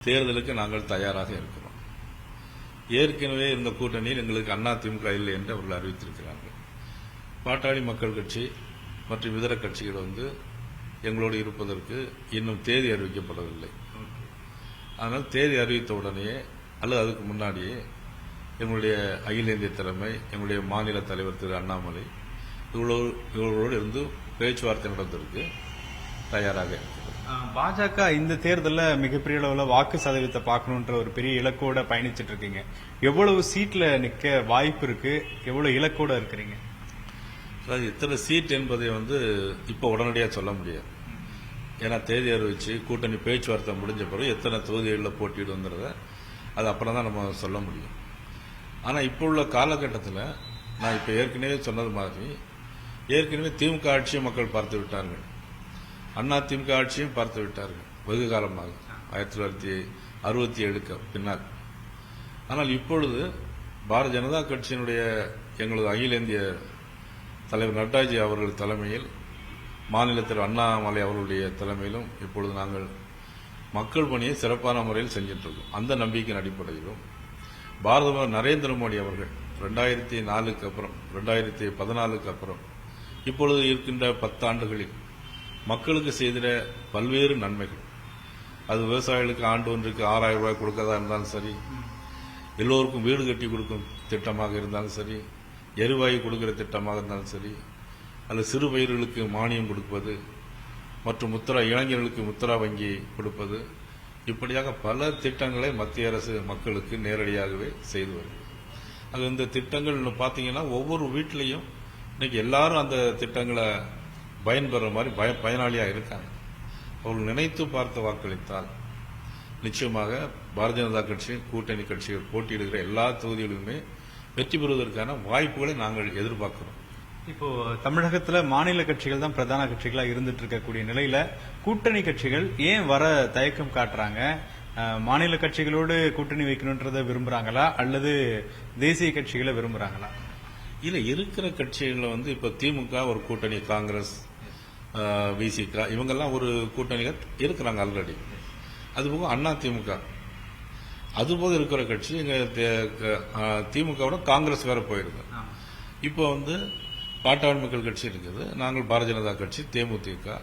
தேர்தலுக்கு நாங்கள் தயாராக இருக்கிறோம். ஏற்கனவே இந்த கூட்டணியில் எங்களுக்கு அதிமுக இல்லை என்று அவர்கள் அறிவித்திருக்கிறார்கள். பாட்டாளி மக்கள் கட்சி மற்றும் இதர கட்சிகள் எங்களோடு இருப்பதற்கு இன்னும் தேதி அறிவிக்கப்படவில்லை. ஆனால் தேதி அறிவித்த உடனே அல்லது அதுக்கு முன்னாடியே எங்களுடைய அகில இந்திய தலைமை, எங்களுடைய மாநில தலைவர் திரு அண்ணாமலை இவர்களோடு இருந்து பேச்சுவார்த்தை நடந்ததற்கு தயாராக இருக்கிறது. பாஜக இந்த தேர்தலில் மிகப்பெரிய அளவில் வாக்கு சதவீதத்தை பார்க்கணுன்ற ஒரு பெரிய இலக்கோட பயணிச்சுட்டு இருக்கீங்க. எவ்வளவு சீட்ல நிக்க வாய்ப்பு இருக்கு, எவ்வளவு இலக்கோட இருக்கிறீங்க? இத்தனை சீட் என்பதை இப்ப உடனடியாக சொல்ல முடியாது. ஏன்னா தேதி அறிவிச்சு கூட்டணி பேச்சுவார்த்தை முடிஞ்ச பிறகு எத்தனை தொகுதிகளில் போட்டியிடுங்கிறத அது அப்புறம் தான் நம்ம சொல்ல முடியும். ஆனால் இப்போ உள்ள காலகட்டத்தில் நான் இப்போ ஏற்கனவே சொன்னது மாதிரி ஏற்கனவே திமுக ஆட்சியை மக்கள் பார்த்து விட்டார்கள், அதிமுக ஆட்சியும் பார்த்து விட்டார்கள் வெகு காலமாக 1967க்கு பின்னால். ஆனால் இப்பொழுது பாரதிய ஜனதா கட்சியினுடைய எங்களது அகில இந்திய தலைவர் நட்டாஜி அவர்கள் தலைமையில், மாநிலத்தில் அண்ணாமலை அவர்களுடைய தலைமையிலும் இப்பொழுது நாங்கள் மக்கள் பணியை சிறப்பான முறையில் செஞ்சிட்டு இருக்கோம். அந்த நம்பிக்கையின் அடிப்படையிலும் பாரத நரேந்திர மோடி அவர்கள் 2004க்கு அப்புறம் 2014க்கு அப்புறம் இப்பொழுது இருக்கின்ற 10 ஆண்டுகளில் மக்களுக்கு செய்த பல்வேறு நன்மைகள், அது விவசாயிகளுக்கு ஆண்டு ஒன்றுக்கு 6000 ரூபாய் கொடுக்கறதா இருந்தாலும் சரி, எல்லோருக்கும் வீடு கட்டி கொடுக்கும் திட்டமாக இருந்தாலும் சரி, எரிவாயு கொடுக்கிற திட்டமாக இருந்தாலும் சரி, அல்லது சிறு பயிர்களுக்கு மானியம் கொடுப்பது மற்றும் இளைஞர்களுக்கு முத்ரா வங்கி கொடுப்பது, இப்படியாக பல திட்டங்களை மத்திய அரசு மக்களுக்கு நேரடியாகவே செய்து வருகிறது. அது இந்த திட்டங்கள் பார்த்தீங்கன்னா ஒவ்வொரு வீட்டிலையும் இன்னைக்கு எல்லாரும் அந்த திட்டங்களை பயன்பெற மாதிரி பயனாளியாக இருக்காங்க. அவர்கள் நினைத்து பார்த்து வாக்களித்தால் நிச்சயமாக பாரதிய ஜனதா கட்சி கூட்டணி கட்சிகள் போட்டியிடுகிற எல்லா தொகுதிகளிலுமே வெற்றி பெறுவதற்கான வாய்ப்புகளை நாங்கள் எதிர்பார்க்கிறோம். இப்போ தமிழகத்தில் மாநில கட்சிகள் தான் பிரதான கட்சிகளா இருந்துட்டு இருக்கக்கூடிய நிலையில கூட்டணி கட்சிகள் ஏன் வர தயக்கம் காட்டுறாங்க? மாநில கட்சிகளோடு கூட்டணி வைக்கணும்ன்றதை விரும்புறாங்களா அல்லது தேசிய கட்சிகளை விரும்புறாங்களா? இல்ல, இருக்கிற கட்சிகள் இப்ப திமுக ஒரு கூட்டணி, காங்கிரஸ், விசிக இவங்கெல்லாம் ஒரு கூட்டணிகள் இருக்கிறாங்க ஆல்ரெடி. அதுபோக அதிமுக, அதுபோக இருக்கிற கட்சி எங்க திமுகவோட காங்கிரஸ் வேற போயிருக்கு. இப்போ பாட்டாளி மக்கள் கட்சி இருக்குது, நாங்கள் பாரதிய ஜனதா கட்சி, தேமுதிக,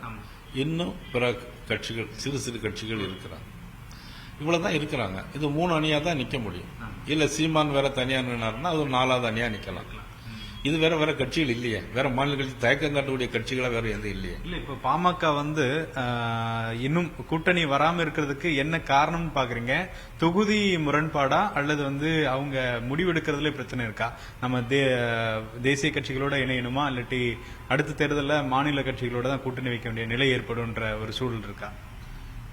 இன்னும் பிற கட்சிகள், சிறு சிறு கட்சிகள் இருக்கிறாங்க. இவ்வளவுதான் இருக்கிறாங்க. இது 3 அணியா தான் நிக்க முடியும். இல்ல சீமான் வேற தனியா நின்னாருன்னா அது 4வது அணியா நிக்கலாம். இது வேற வேற கட்சிகள் இல்லையே, வேற மாநில கட்சி தயக்கம் காட்டக்கூடிய கட்சிகளா வேற எதுவும் இல்லையே. இல்ல, இப்ப பாமக இன்னும் கூட்டணி வராம இருக்கிறதுக்கு என்ன காரணம்னு பாக்குறீங்க? தொகுதி முரண்பாடா அல்லது அவங்க முடிவெடுக்கிறதுல பிரச்சனை இருக்கா? நம்ம தேசிய கட்சிகளோட இணையணுமா இல்லாட்டி அடுத்த தேர்தலில் மாநில கட்சிகளோட தான் கூட்டணி வைக்க வேண்டிய நிலை ஏற்படும்ன்ற ஒரு சூழல் இருக்கா?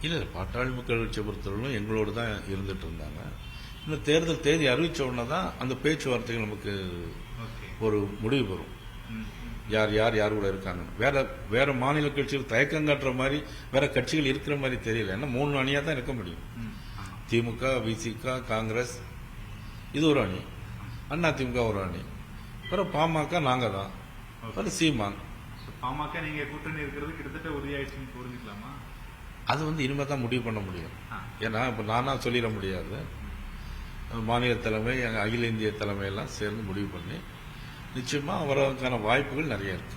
இல்ல, பாட்டாளி மக்கள் கட்சியை பொறுத்தவரைக்கும் எங்களோடு தான் இருந்துட்டு இருந்தாங்க. இந்த தேர்தல் தேதி அறிவிச்ச உடனே தான் அந்த பேச்சுவார்த்தைகள் நமக்கு ஒரு முடிவு பெறும். யார் யார் யார் கூட இருக்காங்க. வேற மாநில கட்சிகள் தயக்கம் காட்டுற மாதிரி வேற கட்சிகள் இருக்கிற மாதிரி தெரியல. ஏன்னா 3 அணியா தான் இருக்க முடியும். திமுக, விசிக, காங்கிரஸ் இது ஒரு அணி, அதிமுக ஒரு அணி, பிறகு பாமக நாங்க தான், பிறகு சீமான். பாமக நீங்க கூட்டணி இருக்கிறது கிட்டத்தட்ட உறுதியாயிடுச்சுன்னு புரிஞ்சுக்கலாமா? அது இனிமே தான் முடிவு பண்ண முடியும். ஏன்னா இப்ப நானா சொல்லிட முடியாது. மாநில தலைமை, அகில இந்திய தலைமை எல்லாம் சேர்ந்து முடிவு பண்ணி நிச்சயமா வரதுக்கான வாய்ப்புகள் நிறைய இருக்கு.